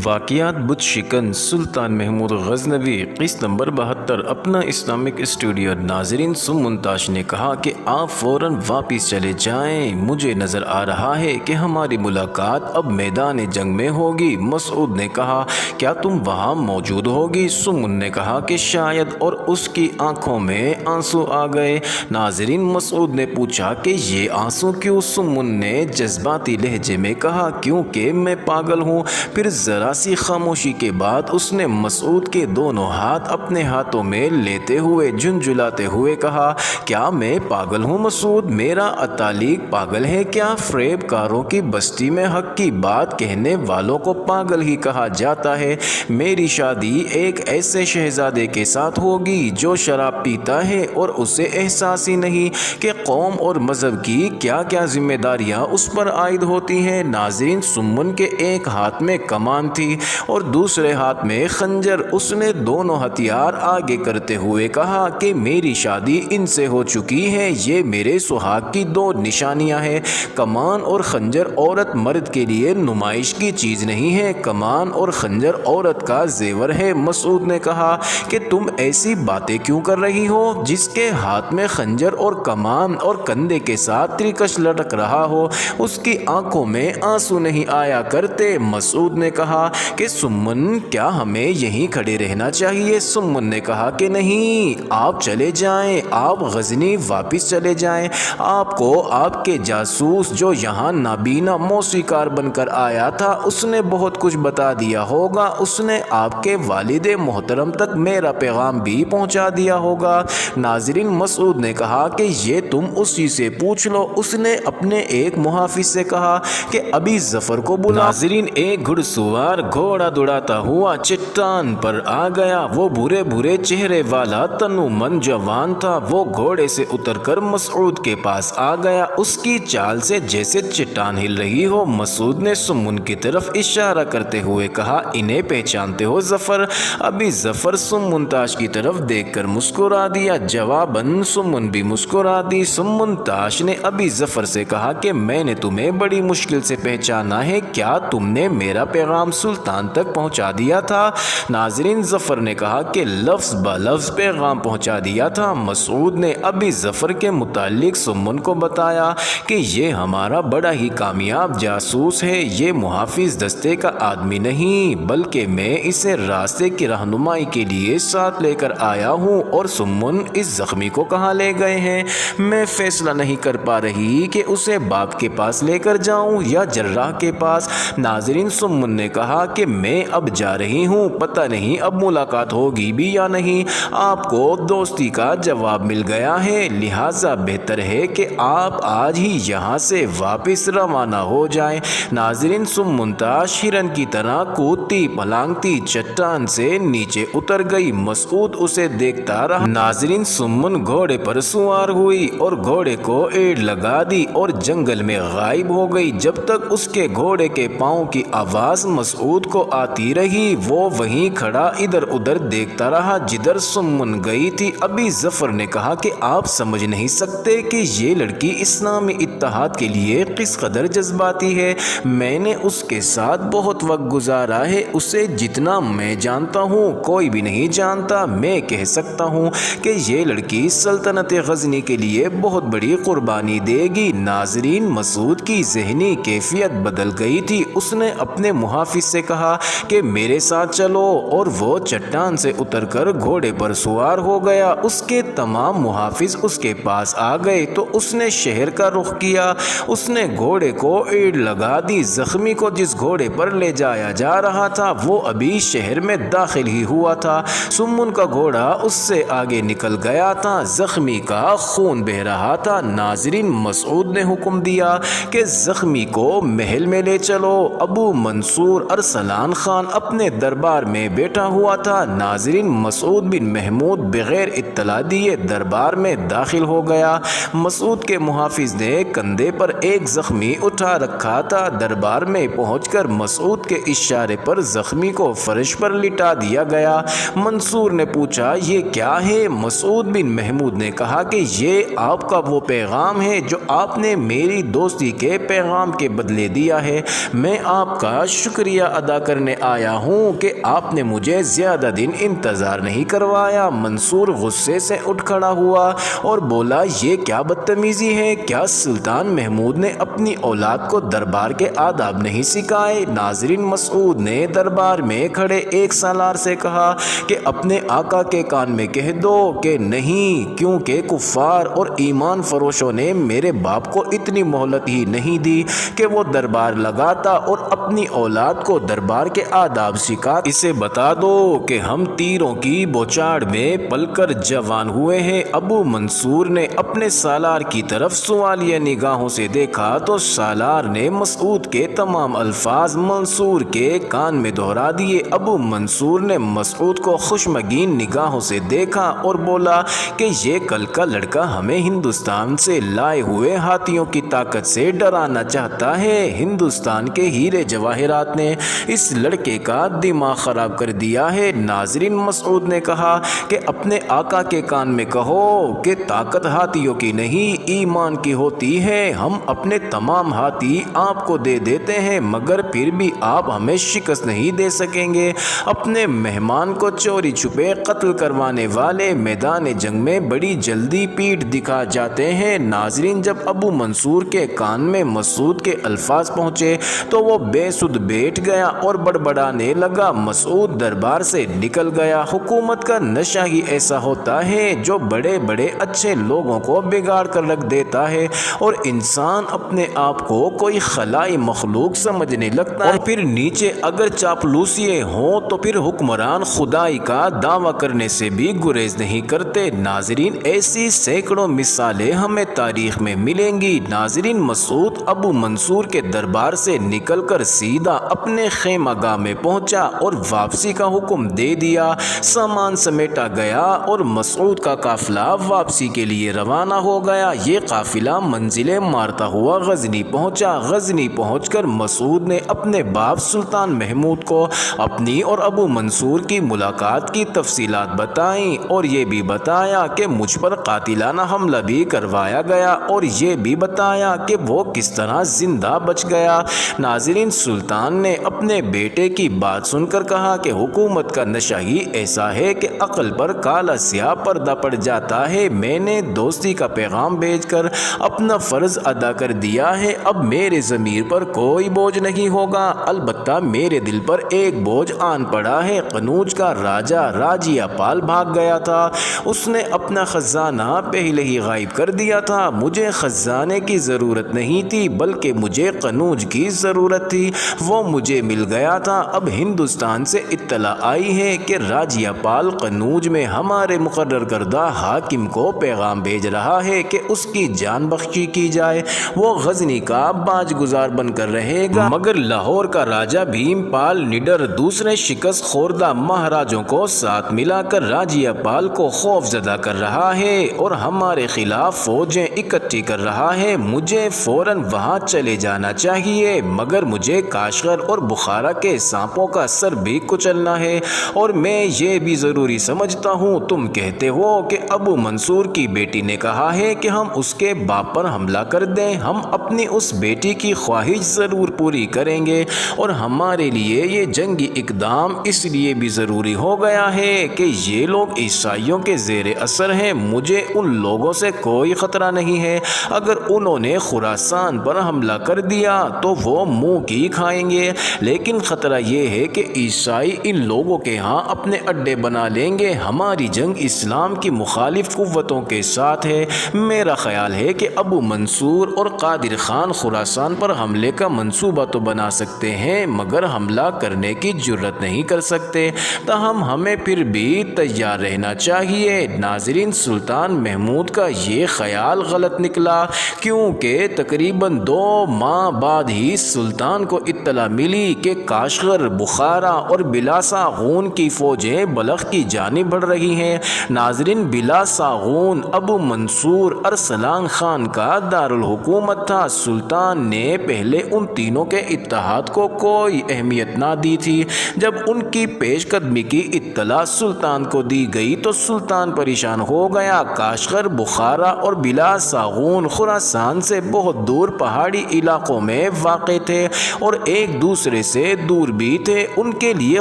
واقعات بت شکن سلطان محمود غزنوی قسط نمبر 72 اپنا اسلامک اسٹوڈیو۔ ناظرین، منتاش نے کہا کہ آپ فوراً واپس چلے جائیں، مجھے نظر آ رہا ہے کہ ہماری ملاقات اب میدان جنگ میں ہوگی۔ مسعود نے کہا کیا تم وہاں موجود ہوگی؟ سمن نے کہا کہ شاید، اور اس کی آنکھوں میں آنسو آ گئے۔ ناظرین، مسعود نے پوچھا کہ یہ آنسو کیوں؟ سمن نے جذباتی لہجے میں کہا کیونکہ میں پاگل ہوں۔ پھر ذرا سی خاموشی کے بعد اس نے مسعود کے دونوں ہاتھ اپنے ہاتھوں میں لیتے ہوئے جھنجھلاتے ہوئے کہا کیا میں پاگل ہوں مسعود؟ میرا اتالیق پاگل ہے کیا؟ فریب کاروں کی بستی میں حق کی بات کہنے والوں کو پاگل ہی کہا جاتا ہے۔ میری شادی ایک ایسے شہزادے کے ساتھ ہوگی جو شراب پیتا ہے اور اسے احساس ہی نہیں کہ قوم اور مذہب کی کیا کیا ذمہ داریاں اس پر عائد ہوتی ہیں۔ ناظرین، سمن کے ایک ہاتھ میں کمان تھی اور دوسرے ہاتھ میں خنجر۔ اس نے دونوں ہتھیار آگے کرتے ہوئے کہا کہ میری شادی ان سے ہو چکی ہے، یہ میرے سہاگ کی دو نشانیاں ہیں۔ کمان اور خنجر عورت مرد کے لیے نمائش کی چیز نہیں ہے، کمان اور خنجر عورت کا زیور ہے۔ مسعود نے کہا کہ تم ایسی باتیں کیوں کر رہی ہو؟ جس کے ہاتھ میں خنجر اور کمان اور کندھے کے ساتھ ترکش لٹک رہا ہو، اس کی آنکھوں میں آنسو نہیں آیا کرتے۔ مسعود نے کہا کہ سمن، کیا ہمیں یہیں کھڑے رہنا چاہیے؟ سمن نے کہا کہ نہیں، آپ چلے جائیں، آپ غزنی واپس چلے جائیں۔ آپ کو آپ کے جاسوس جو یہاں نابینا موسیقار بن کر آیا تھا، اس نے بہت کچھ بتا دیا ہوگا۔ اس نے آپ کے والد محترم تک میرا پیغام بھی پہنچا دیا ہوگا۔ ناظرین، مسعود نے کہا کہ یہ تم اسی سے پوچھ لو۔ اس نے اپنے ایک محافظ سے کہا کہ ابھی ظفر کو بلا۔ ناظرین، ایک گھڑ سوار گھوڑا دوڑاتا ہوا چٹان پر آ گیا۔ وہ بھورے بھورے چہرے والا تنو من جوان تھا۔ وہ گھوڑے سے اتر کر مسعود کے پاس آ گیا۔ اس کی چال سے جیسے چٹان ہل رہی ہو۔ مسعود نے سمن کی طرف اشارہ کرتے ہوئے کہا انہیں پہچانتے ہو ظفر؟ ابھی ظفر سمنتاش کی طرف دیکھ کر مسکرا دیا۔ جواباً سمن بھی مسکرا دی۔ سمنتاش نے ابھی ظفر سے کہا کہ میں نے تمہیں بڑی مشکل سے پہچانا ہے، کیا تم نے میرا پیغام سلطان تک پہنچا دیا تھا؟ ناظرین، ظفر نے کہا کہ لفظ بہ لفظ پیغام پہنچا دیا تھا۔ مسعود نے ابھی ظفر کے متعلق سمن کو بتایا کہ یہ ہمارا بڑا ہی کامیاب جاسوس ہے، یہ محافظ دستے کا آدمی نہیں بلکہ میں اسے راستے کی رہنمائی کے لیے ساتھ لے کر آیا ہوں۔ اور سمن، اس زخمی کو کہاں لے گئے ہیں؟ میں فیصلہ نہیں کر پا رہی کہ اسے باپ کے پاس لے کر جاؤں یا جراح کے پاس۔ ناظرین، سمن نے کہا کہ میں اب جا رہی ہوں، پتہ نہیں اب ملاقات ہوگی بھی یا نہیں۔ آپ کو دوستی کا جواب مل گیا ہے، لہٰذا بہتر ہے کہ آپ آج ہی یہاں سے واپس روانہ ہو جائیں۔ ناظرین، سمنتاش ہرن کی طرح کودتی پلانگتی چٹان سے نیچے اتر گئی۔ مسعود اسے دیکھتا رہا۔ ناظرین، سمن گھوڑے پر سوار ہوئی اور گھوڑے کو ایڑ لگا دی اور جنگل میں غائب ہو گئی۔ جب تک اس کے گھوڑے کے پاؤں کی آواز مسعود کو آتی رہی، وہ وہیں کھڑا ادھر ادھر دیکھتا رہا جدھر سمن گئی تھی۔ ابھی ظفر نے کہا کہ آپ سمجھ نہیں سکتے کہ یہ لڑکی اسلامی اتحاد کے لیے کس قدر جذباتی ہے۔ میں نے اس کے ساتھ بہت وقت گزارا ہے، اسے جتنا میں جانتا ہوں کوئی بھی نہیں جانتا۔ میں کہہ سکتا ہوں کہ یہ لڑکی سلطنت غزنی کے لیے بہت بڑی قربانی دے گی۔ ناظرین، مسعود کی ذہنی کیفیت بدل گئی تھی۔ اس نے اپنے محافظ سے کہا کہ میرے ساتھ چلو، اور وہ چٹان سے اتر کر گھوڑے پر سوار ہو گیا۔ اس کے تمام محافظ اس کے پاس آ گئے تو اس نے شہر کا رخ کیا۔ اس نے گھوڑے کو ایڑ لگا دی۔ زخمی کو جس گھوڑے پر لے جایا جا رہا تھا وہ ابھی شہر میں داخل ہی ہوا تھا۔ سمن کا گھوڑا اس سے آگے نکل گیا تھا، زخمی کا خون بہہ رہا تھا۔ ناظرین، مسعود نے حکم دیا کہ زخمی کو محل میں لے چلو۔ ابو منصور ارسلان خان اپنے دربار میں بیٹھا ہوا تھا۔ ناظرین، مسعود بن محمود بغیر اطلاع دیے دربار میں داخل ہو گیا۔ مسعود کے محافظ نے کندھے پر ایک زخمی اٹھا رکھا تھا۔ دربار میں پہنچ کر مسعود کے اشارے پر زخمی کو فرش پر لٹا دیا گیا۔ منصور نے پوچھا یہ کیا ہے؟ مسعود بن محمود نے کہا کہ یہ آپ کا وہ پیغام ہے جو آپ نے میری دوستی کے پیغام کے بدلے دیا ہے۔ میں آپ کا شکریہ ادا کرنے آیا ہوں کہ آپ نے مجھے زیادہ دن انتظار نہیں کروایا۔ منصور غصے سے اٹھ کھڑا ہوا اور بولا، یہ کیا بدتمیزی ہے؟ کیا سلطان محمود نے اپنی اولاد کو دربار کے آداب نہیں سکھائے؟ ناظرین، مسعود نے دربار میں کھڑے ایک سالار سے کہا کہ اپنے آقا کے کان میں کہہ دو کہ نہیں، کیونکہ کفار اور ایمان فروشوں نے میرے باپ کو اتنی مہلت ہی نہیں دی کہ وہ دربار لگاتا اور اپنی اولاد کو دربار کے آداب سکھاتا۔ اسے بتا دو کہ ہم تیروں کی بوچھاڑ میں پل کر جوان ہوئے ہیں۔ ابو منصور نے اپنے سالار کی طرف سوالیہ نگاہوں سے دیکھا تو سالار نے مسعود کے تمام الفاظ منصور کے کان میں دہرا دیے۔ ابو منصور نے مسعود کو خشمگین نگاہوں سے دیکھا اور بولا کہ یہ کل کا لڑکا ہمیں ہندوستان سے لائے ہوئے ہاتھیوں کی طاقت سے ڈرانا چاہتا ہے۔ ہندوستان کے ہیرے جواہرات نے اس لڑکے کا دماغ خراب کر دیا ہے۔ ناظرین، مسعود نے کہا کہ اپنے آقا کے کان میں کہو کہ طاقت ہاتھیوں کی نہیں، ایمان کی ہوتی ہے۔ ہم اپنے تمام ہاتھی آپ کو دے دیتے ہیں مگر پھر بھی آپ ہمیں شکست نہیں دے سکیں گے۔ اپنے مہمان کو چوری چھپے قتل کروانے والے میدان جنگ میں بڑی جلدی پیٹھ دکھا جاتے ہیں۔ ناظرین، جب ابو منصور کے کان میں مسعود کے الفاظ پہنچے تو وہ بے سدھ بیٹھ گیا اور بڑبڑانے لگا۔ مسعود دربار سے نکل گیا۔ حکومت کا نشہ ہی ایسا ہوتا ہے جو بڑے بڑے اچھے لوگوں کو بگاڑ کر رکھ دیتا ہے اور انسان اپنے آپ کو کوئی خلائی مخلوق سمجھنے لگتا ہے، اور پھر نیچے اگر چاپلوسیے ہوں تو پھر حکمران خدائی کا دعویٰ کرنے سے بھی گریز نہیں کرتے۔ ناظرین، ایسی سینکڑوں مثالیں ہمیں تاریخ میں ملیں گی۔ ناظرین، مسعود ابو منصور کے دربار سے نکل کر سیدھا اپنے خیمہ گاہ میں پہنچا اور واپسی کا حکم دے دیا۔ سامان سمیٹا گیا اور مسعود کا قافلہ واپسی کے لیے روانہ ہو گیا۔ یہ قافلہ منزلیں مارتا ہوا غزنی پہنچا۔ غزنی پہنچ کر مسعود نے اپنے باپ سلطان محمود کو اپنی اور ابو منصور کی ملاقات کی تفصیلات بتائیں اور یہ بھی بتایا کہ مجھ پر قاتلانہ حملہ بھی کروایا گیا اور یہ بھی بتایا کہ وہ کس طرح زندہ بچ گیا۔ ناظرین، سلطان نے اپنے بیٹے کی بات سن کر کہا کہ حکومت کا نشہ ہی ایسا ہے کہ عقل پر کالا سیاہ پردہ پڑ جاتا ہے۔ میں نے دوستی کا پیغام بھیج کر اپنا فرض ادا کر دیا ہے۔ اب میرے ضمیر پر کوئی بوجھ نہیں ہوگا، البتہ میرے دل پر ایک بوجھ آن پڑا ہے۔ قنوج کا راجہ راجیہ پال بھاگ گیا تھا۔ اس نے اپنا خزانہ پہلے ہی غائب کر دیا تھا۔ مجھے خزانے کی ضرورت نہیں تھی بلکہ مجھے قنوج کی ضرورت تھی، وہ مجھے مل گیا تھا۔ اب ہندوستان سے اطلاع آئی ہے کہ راجیہ پال قنوج میں ہمارے مقرر کردہ حاکم کو پیغام بھیج رہا ہے کہ اس کی جان بخشی کی جائے، وہ غزنی کا باج گزار بن کر رہے گا۔ مگر لاہور کا راجہ بھیم پال نڈر دوسرے شکست خوردہ مہاراجوں کو ساتھ ملا کر راجیہ پال کو خوف زدہ کر رہا ہے اور ہمارے خلاف فوجیں اکٹھی کر رہا ہے۔ مجھے فوراً وہاں چلے جانا چاہیے، مگر مجھے کاشغر اور بخارا کے سانپوں کا سر بھی کچلنا ہے، اور میں یہ بھی ضروری سمجھتا ہوں تم کہتے ہو کہ ابو منصور کی بیٹی نے کہا ہے کہ ہم اس کے باپ پر حملہ کر دیں۔ ہم اپنی اس بیٹی کی خواہش ضرور پوری کریں گے اور ہمارے لیے یہ جنگی اقدام اس لیے بھی ضروری ہو گیا ہے کہ یہ لوگ عیسائیوں کے زیر اثر ہیں۔ مجھے ان لوگوں سے کوئی خطرہ نہیں ہے، اگر انہوں نے خراسان پر حملہ کر دیا تو وہ منہ کی کھائیں گے، لیکن خطرہ یہ ہے کہ عیسائی ان لوگوں کے ہاں اپنے اڈے بنا لیں گے۔ ہماری جنگ اسلام کی مخالف قوتوں کے ساتھ ہے۔ میرا خیال ہے کہ ابو منصور اور قادر خان خراسان پر حملے کا منصوبہ تو بنا سکتے ہیں مگر حملہ کرنے کی جرات نہیں کر سکتے، تاہم ہمیں پھر بھی تیار رہنا چاہیے۔ ناظرین، سلطان محمود کا یہ خیال غلط نکلا، کیونکہ تقریباً 2 ماہ بعد ہی سلطان کو اطلاع ملی کہ کاشغر، بخارا اور بلاساغون کی فوجیں بلخ کی جانب بڑھ رہی ہیں۔ ناظرین، بلاساغون ابو منصور ارسلان خان کا دارالحکومت تھا۔ سلطان نے پہلے ان تینوں کے اتحاد کو کوئی اہمیت نہ دی تھی۔ جب ان کی پیش قدمی کی اطلاع سلطان کو دی گئی تو سلطان پریشان ہو گیا۔ کاشغر، بخارا اور بلاساغون خراسان سے بہت دور پہاڑی علاقوں میں واقع تھے اور ایک دوسرے دوسرے سے دور بھی تھے، ان کے لیے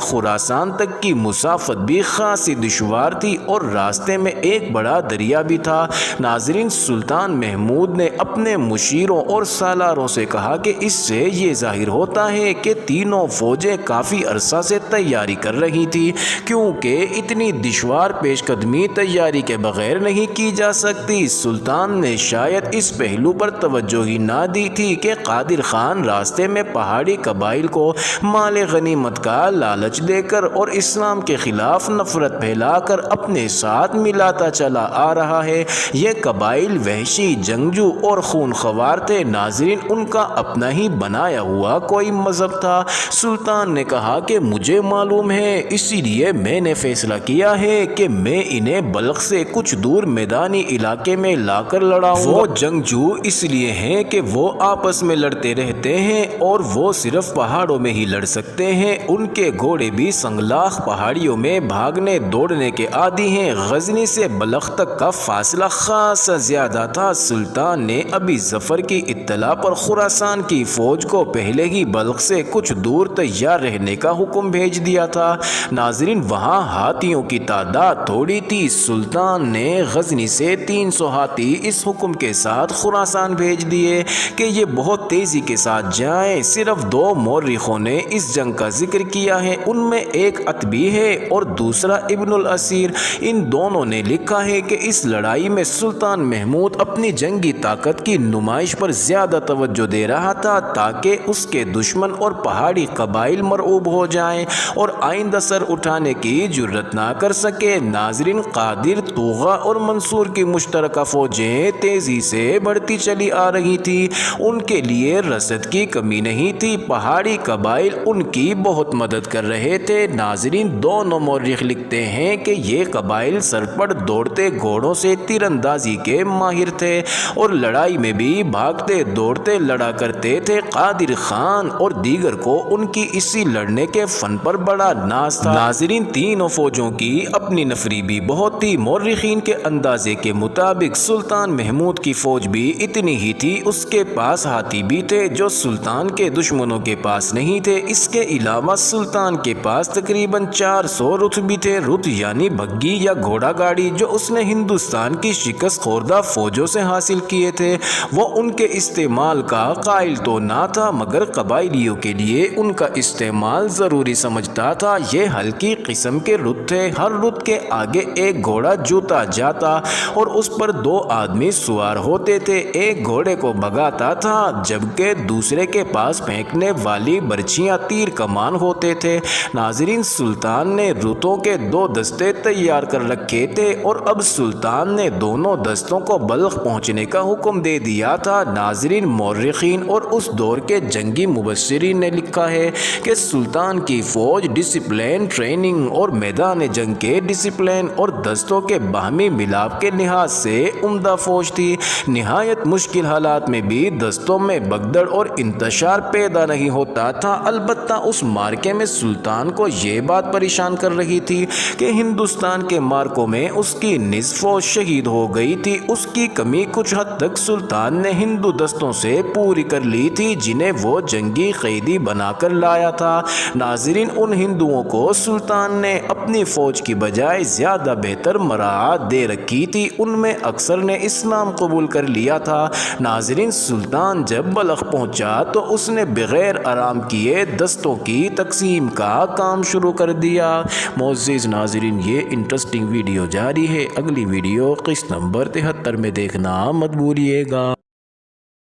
خراسان تک کی مسافت بھی خاصی دشوار تھی اور راستے میں ایک بڑا دریا بھی تھا۔ ناظرین، سلطان محمود نے اپنے مشیروں اور سالاروں سے کہا کہ اس سے یہ ظاہر ہوتا ہے کہ تینوں فوجیں کافی عرصہ سے تیاری کر رہی تھی، کیونکہ اتنی دشوار پیش قدمی تیاری کے بغیر نہیں کی جا سکتی۔ سلطان نے شاید اس پہلو پر توجہ ہی نہ دی تھی کہ قادر خان راستے میں پہاڑی قبائل کو مال غنیمت کا لالچ دے کر اور اسلام کے خلاف نفرت پھیلا کر اپنے ساتھ ملاتا چلا آ رہا ہے۔ یہ قبائل وحشی، جنگجو اور خون خوار تھے۔ ناظرین، ان کا اپنا ہی بنایا ہوا کوئی مذہب تھا۔ سلطان نے کہا کہ مجھے معلوم ہے، اسی لیے میں نے فیصلہ کیا ہے کہ میں انہیں بلخ سے کچھ دور میدانی علاقے میں لا کر لڑاؤں۔ وہ جنگجو اس لیے ہیں کہ وہ آپس میں لڑتے رہتے ہیں اور وہ صرف پہاڑوں میں ہی لڑ سکتے ہیں۔ ان کے گھوڑے بھی سنگلاخ پہاڑیوں میں بھاگنے دوڑنے کے عادی ہیں۔ غزنی سے بلخ تک کا فاصلہ خاصا زیادہ تھا۔ سلطان نے ابھی ظفر کی اطلاع پر خراسان کی فوج کو پہلے ہی بلخ سے کچھ دور تیار رہنے کا حکم بھیج دیا تھا۔ ناظرین، وہاں ہاتھیوں کی تعداد تھوڑی تھی۔ سلطان نے غزنی سے 300 ہاتھی اس حکم کے ساتھ خراسان بھیج دیے کہ یہ بہت تیزی کے ساتھ جائیں۔ صرف 2 مورخوں نے اس جنگ کا ذکر کیا ہے، ان میں ایک عتبی ہے اور دوسرا ابن الاسیر۔ ان دونوں نے لکھا ہے کہ اس لڑائی میں سلطان محمود اپنی جنگی طاقت کی نمائش پر زیادہ توجہ دے رہا تھا تاکہ اس کے دشمن اور پہاڑی قبائل مرعوب ہو جائیں اور آئندہ سر اٹھانے کی جرت نہ کر سکے۔ ناظرین، قادر، طوغا اور منصور کی مشترکہ فوجیں تیزی سے بڑھتی چلی آ رہی تھی۔ ان کے لیے رسد کی کمی نہیں تھی۔ پہاڑی قبائل ان کی بہت مدد کر رہے تھے۔ ناظرین، دونوں مورخ لکھتے ہیں کہ یہ قبائل سرپٹ دوڑتے گھوڑوں سے تیر اندازی کے ماہر تھے اور لڑائی میں بھی بھاگتے دوڑتے لڑا کرتے تھے۔ قادر خان اور دیگر کو ان کی اسی لڑنے کے فن پر بڑا ناز تھا۔ ناظرین، تینوں فوجوں کی اپنی نفری بھی بہت تھی۔ مورخین کے اندازے کے مطابق سلطان محمود کی فوج بھی اتنی ہی تھی۔ اس کے پاس ہاتھی بھی تھے جو سلطان کے دشمنوں کے پاس نہیں تھے۔ اس کے علاوہ سلطان کے پاس تقریباً 400 رتھ بھی تھے۔ رتھ یعنی بگھی یا گھوڑا گاڑی، جو اس نے ہندوستان کی شکست خوردہ فوجوں سے حاصل کیے تھے۔ وہ ان کے استعمال کا قائل تو نہ تھا، مگر قبائلیوں کے لیے ان کا استعمال ضروری سمجھتا تھا۔ یہ ہلکی قسم کے رتھ تھے۔ ہر رتھ کے آگے ایک گھوڑا جوتا جاتا اور اس پر 2 آدمی سوار ہوتے تھے۔ ایک گھوڑے کو بھگاتا تھا جبکہ دوسرے کے پاس پھینکنے والی برچھیاں تیر کمان ہوتے تھے۔ ناظرین، سلطان نے رتھوں کے 2 دستے تیار کر رکھے تھے اور اب سلطان نے دونوں دستوں کو بلخ پہنچنے کا حکم دے دیا تھا۔ ناظرین، مورخین اور اس دور کے جنگی مبصرین نے لکھا ہے کہ سلطان کی فوج ڈسپلین، ٹریننگ اور میدان جنگ کے ڈسپلین اور دستوں کے باہمی ملاپ کے لحاظ سے عمدہ فوج تھی۔ نہایت مشکل حالات میں بھی دستوں میں بگدڑ اور انتشار پیدا نہیں ہوتا تھا۔ البتہ اس مارکے میں سلطان کو یہ بات پریشان کر رہی تھی کہ ہندوستان کے مارکوں میں اس کی نصف فوج شہید ہو گئی تھی۔ اس کی کمی کچھ حد تک سلطان نے ہندو دستوں سے پوری کر لی تھی جنہیں وہ جنگی قیدی بنا کر لایا تھا۔ ناظرین، ان ہندوؤں کو سلطان نے اپنی فوج کی بجائے زیادہ بہتر مراعات دے رکھی تھی۔ ان میں اکثر نے اسلام قبول کر لیا تھا۔ ناظرین، سلطان جب بلخ پہنچا تو اس نے بغیر آرام کیے دستوں کی تقسیم کا کام شروع کر دیا۔ معزز ناظرین، یہ انٹرسٹنگ ویڈیو جاری ہے۔ اگلی ویڈیو قسط نمبر 73 میں دیکھنا مت بھولیے گا۔